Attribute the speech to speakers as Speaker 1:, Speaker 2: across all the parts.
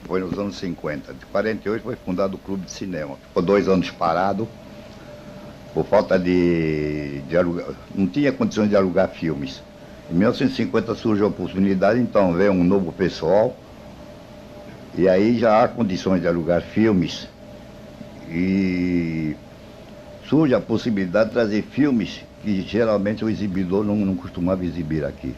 Speaker 1: foi nos anos 50. De 48 foi fundado o Clube de Cinema. Ficou 2 anos parado por falta de alugar. Não tinha condições de alugar filmes. Em 1950 surgiu a oportunidade, então veio um novo pessoal. E aí já há condições de alugar filmes. E surge a possibilidade de trazer filmes que geralmente o exibidor não costumava exibir aqui.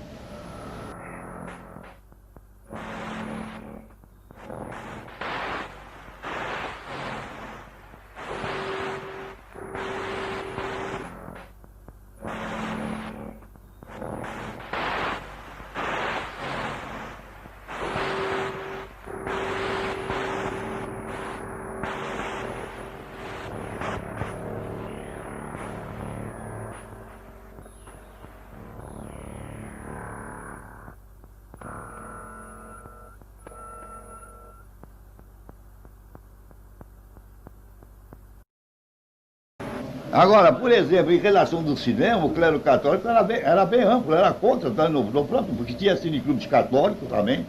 Speaker 1: Agora, por exemplo, em relação do cinema, o clero católico era bem amplo, era contra, tá, no próprio, porque tinha cineclubes católicos também.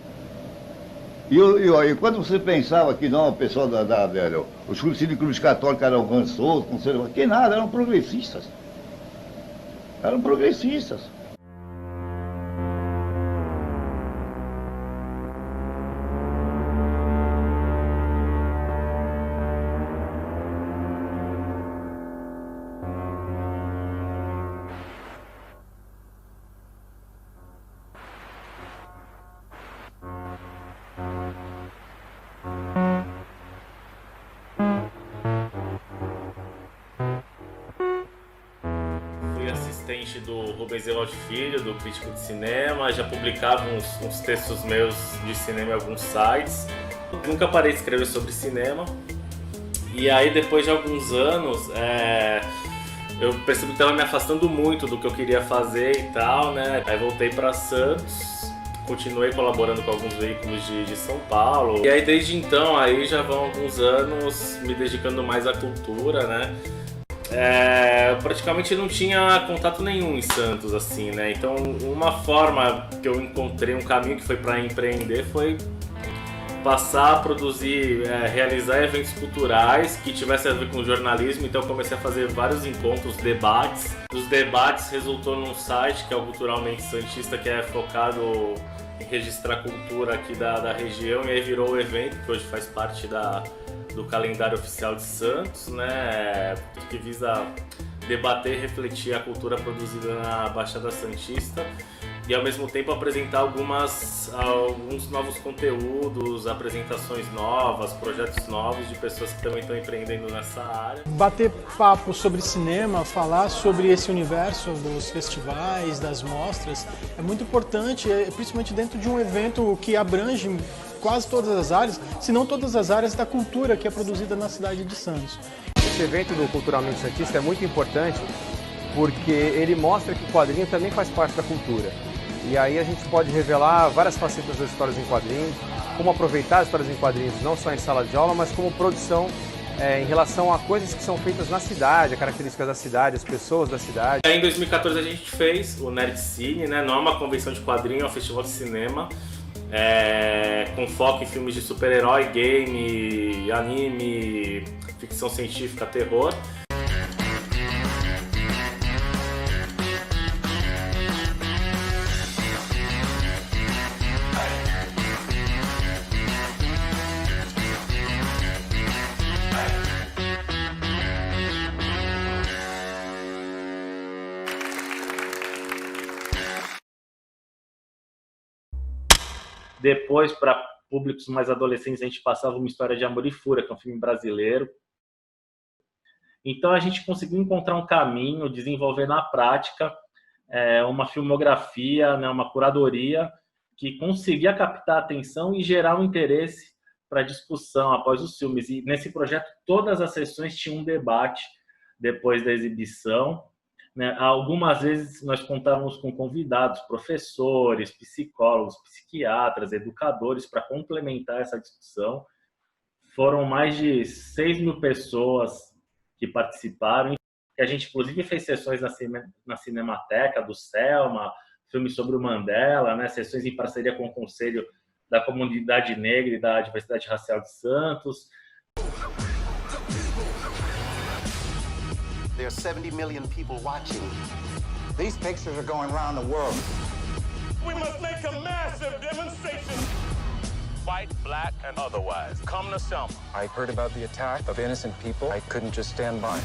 Speaker 1: E quando você pensava que não, o pessoal os cineclubes católicos eram avançados, conservadores, que nada, eram progressistas. Eram progressistas.
Speaker 2: Fui assistente do Rubens Eloy Filho, do crítico de cinema, já publicava uns textos meus de cinema em alguns sites. Nunca parei de escrever sobre cinema. E aí, depois de alguns anos, eu percebi que estava me afastando muito do que eu queria fazer e tal, né? Aí voltei para Santos, continuei colaborando com alguns veículos de São Paulo. E aí, desde então, aí já vão alguns anos me dedicando mais à cultura, né? Eu praticamente não tinha contato nenhum em Santos, assim, né? Então, uma forma que eu encontrei, um caminho que foi para empreender foi passar a produzir, realizar eventos culturais que tivessem a ver com jornalismo. Então eu comecei a fazer vários encontros, debates. Dos debates resultou num site que é o Culturalmente Santista, que é focado em registrar cultura aqui da região, e aí virou o evento, que hoje faz parte do calendário oficial de Santos, né, que visa debater e refletir a cultura produzida na Baixada Santista e ao mesmo tempo apresentar alguns novos conteúdos, apresentações novas, projetos novos de pessoas que também estão empreendendo nessa área.
Speaker 3: Bater papo sobre cinema, falar sobre esse universo dos festivais, das mostras, é muito importante, principalmente dentro de um evento que abrange quase todas as áreas, se não todas as áreas da cultura que é produzida na cidade de Santos.
Speaker 4: Esse evento do Culturalmente Santista é muito importante porque ele mostra que o quadrinho também faz parte da cultura. E aí a gente pode revelar várias facetas das histórias em quadrinhos, como aproveitar as histórias em quadrinhos não só em sala de aula, mas como produção em relação a coisas que são feitas na cidade, a características da cidade, as pessoas da cidade.
Speaker 2: Em 2014 a gente fez o Nerd Cine, né? Não é uma convenção de quadrinho, é um festival de cinema. Com foco em filmes de super-herói, game, anime, ficção científica, terror. Depois, para públicos mais adolescentes, a gente passava Uma História de Amor e Fúria, que é um filme brasileiro. Então, a gente conseguiu encontrar um caminho, desenvolver na prática uma filmografia, né, uma curadoria que conseguia captar a atenção e gerar um interesse para discussão após os filmes. E nesse projeto, todas as sessões tinham um debate depois da exibição. Né? Algumas vezes nós contávamos com convidados, professores, psicólogos, psiquiatras, educadores para complementar essa discussão. Foram mais de 6.000 pessoas que participaram. A gente, inclusive, fez sessões na Cinemateca do Selma, filmes sobre o Mandela, né? Sessões em parceria com o Conselho da comunidade negra e da diversidade racial de Santos.
Speaker 5: There are 70 million people watching. These pictures are going around the world.
Speaker 6: We must make a massive demonstration. White, black, and otherwise. Come to Selma.
Speaker 7: I heard about the attack of innocent people. I couldn't just stand by.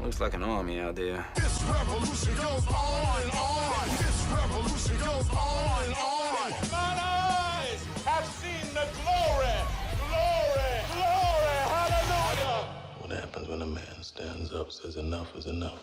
Speaker 8: Looks like an army out there.
Speaker 6: This revolution goes on and on. This revolution goes on and on. Mine eyes have seen the glory, glory, glory. Hallelujah.
Speaker 9: What happens when a man stands up, says enough is enough?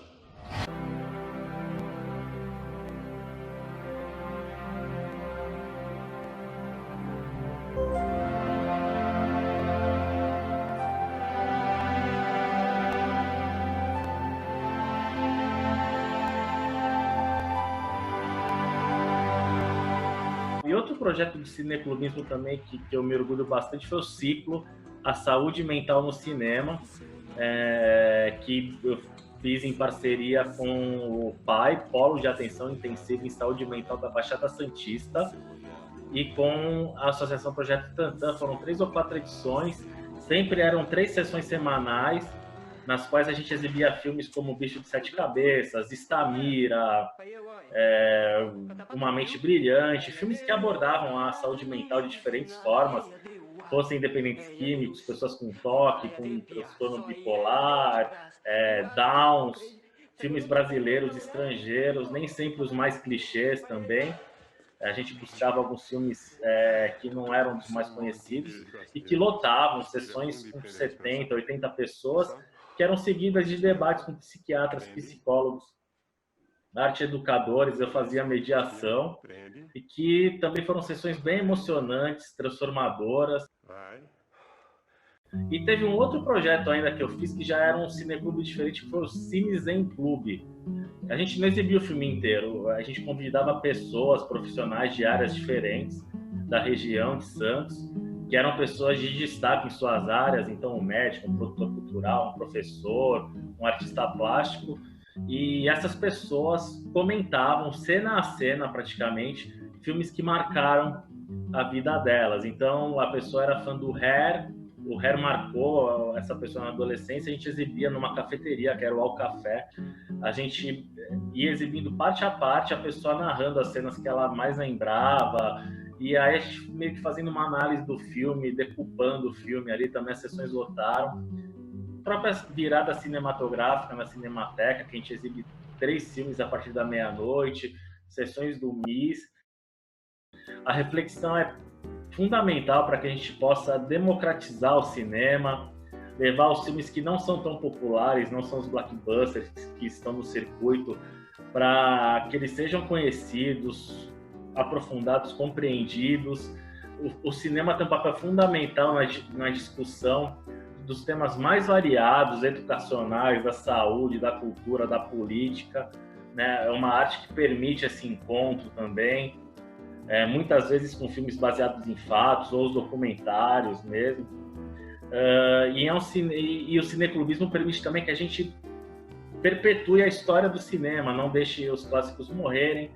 Speaker 2: E outro projeto do cineclubismo também que eu me orgulho bastante foi o ciclo A Saúde Mental no Cinema, que eu fiz em parceria com o PAI, Polo de Atenção Intensiva em Saúde Mental da Baixada Santista, e com a Associação Projeto Tantan. Foram 3 ou 4 edições, sempre eram 3 sessões semanais, nas quais a gente exibia filmes como Bicho de Sete Cabeças, Estamira, Uma Mente Brilhante, filmes que abordavam a saúde mental de diferentes formas, fossem dependentes químicos, pessoas com toque, com transtorno bipolar, Downs, filmes brasileiros, estrangeiros, nem sempre os mais clichês também. A gente buscava alguns filmes que não eram dos mais conhecidos e que lotavam sessões com 70, 80 pessoas, que eram seguidas de debates com psiquiatras, psicólogos, arte-educadores. Eu fazia mediação e que também foram sessões bem emocionantes, transformadoras. E teve um outro projeto ainda que eu fiz, que já era um cineclube diferente, que foi o Cine Zen Clube. A gente não exibia o filme inteiro, a gente convidava pessoas, profissionais de áreas diferentes da região de Santos, que eram pessoas de destaque em suas áreas, então um médico, um produtor cultural, um professor, um artista plástico, e essas pessoas comentavam, cena a cena praticamente, filmes que marcaram a vida delas. Então a pessoa era fã do Hair, o Hair marcou essa pessoa na adolescência, a gente exibia numa cafeteria, que era o Al Café, a gente ia exibindo parte a parte, a pessoa narrando as cenas que ela mais lembrava, e aí a gente meio que fazendo uma análise do filme, decupando o filme ali, também as sessões lotaram. A própria virada cinematográfica na Cinemateca, que a gente exibe 3 filmes a partir da meia-noite, sessões do MIS. A reflexão é fundamental para que a gente possa democratizar o cinema, levar os filmes que não são tão populares, não são os blockbusters que estão no circuito, para que eles sejam conhecidos, aprofundados, compreendidos. O cinema tem um papel fundamental na discussão dos temas mais variados, educacionais, da saúde, da cultura, da política, né? É uma arte que permite esse encontro também, muitas vezes com filmes baseados em fatos, ou os documentários mesmo. E o cineclubismo permite também que a gente perpetue a história do cinema, não deixe os clássicos morrerem.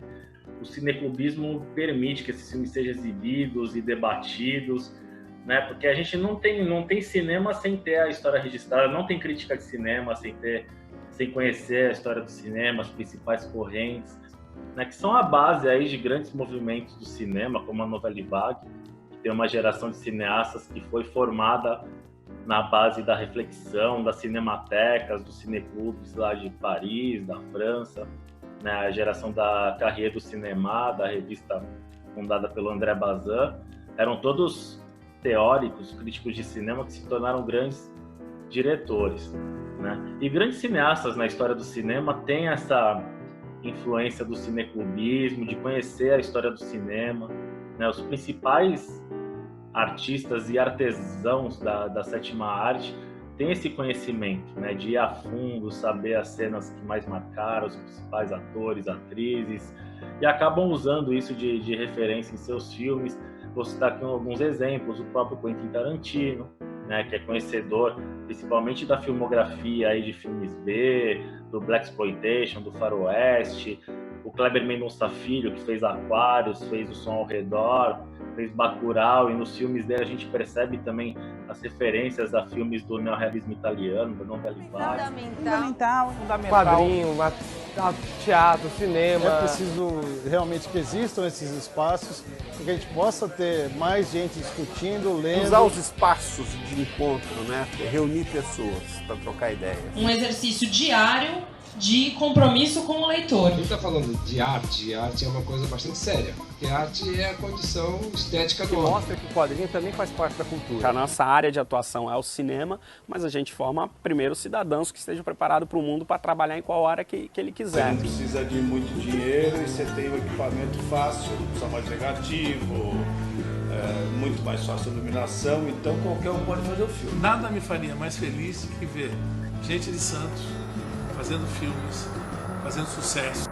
Speaker 2: O cineclubismo permite que esses filmes sejam exibidos e debatidos, né? Porque a gente não tem cinema sem ter a história registrada, não tem crítica de cinema sem conhecer a história do cinema, as principais correntes, né? Que são a base aí de grandes movimentos do cinema, como a Nouvelle Vague, que tem uma geração de cineastas que foi formada na base da reflexão, das cinematecas, dos cineclubes lá de Paris, da França, né? A geração da Carrière du Cinéma, da revista fundada pelo André Bazin, eram todos teóricos, críticos de cinema que se tornaram grandes diretores, né? E grandes cineastas na história do cinema têm essa influência do cineclubismo, de conhecer a história do cinema, né? Os principais artistas e artesãos da sétima arte têm esse conhecimento, né? De ir a fundo, saber as cenas que mais marcaram, os principais atores, atrizes, e acabam usando isso de referência em seus filmes. Vou citar aqui alguns exemplos: o próprio Quentin Tarantino, né, que é conhecedor principalmente da filmografia aí de filmes B, do Blaxploitation, do Faroeste, o Kleber Mendonça Filho, que fez Aquários, fez O Som ao Redor, fez Bacurau, e nos filmes dele a gente percebe também as referências a filmes do neorrealismo italiano, do Novella Vague.
Speaker 10: Fundamental.
Speaker 4: Quadrinho, teatro, cinema.
Speaker 11: É preciso realmente que existam esses espaços, para que a gente possa ter mais gente discutindo, lendo.
Speaker 12: Usar os espaços de encontro, né? Reunir pessoas para trocar ideias.
Speaker 13: Um exercício diário de compromisso com o leitor.
Speaker 14: A gente está falando de arte, e arte é uma coisa bastante séria, porque a arte é a condição estética do homem.
Speaker 4: Mostra que o quadrinho também faz parte da cultura.
Speaker 15: A nossa área de atuação é o cinema, mas a gente forma primeiro cidadãos que estejam preparados para o mundo para trabalhar em qual área que ele quiser.
Speaker 16: Você não precisa de muito dinheiro e você tem um equipamento fácil, só mais negativo, muito mais fácil a iluminação, então qualquer um pode fazer o filme.
Speaker 17: Nada me faria mais feliz que ver gente de Santos fazendo filmes, fazendo sucesso.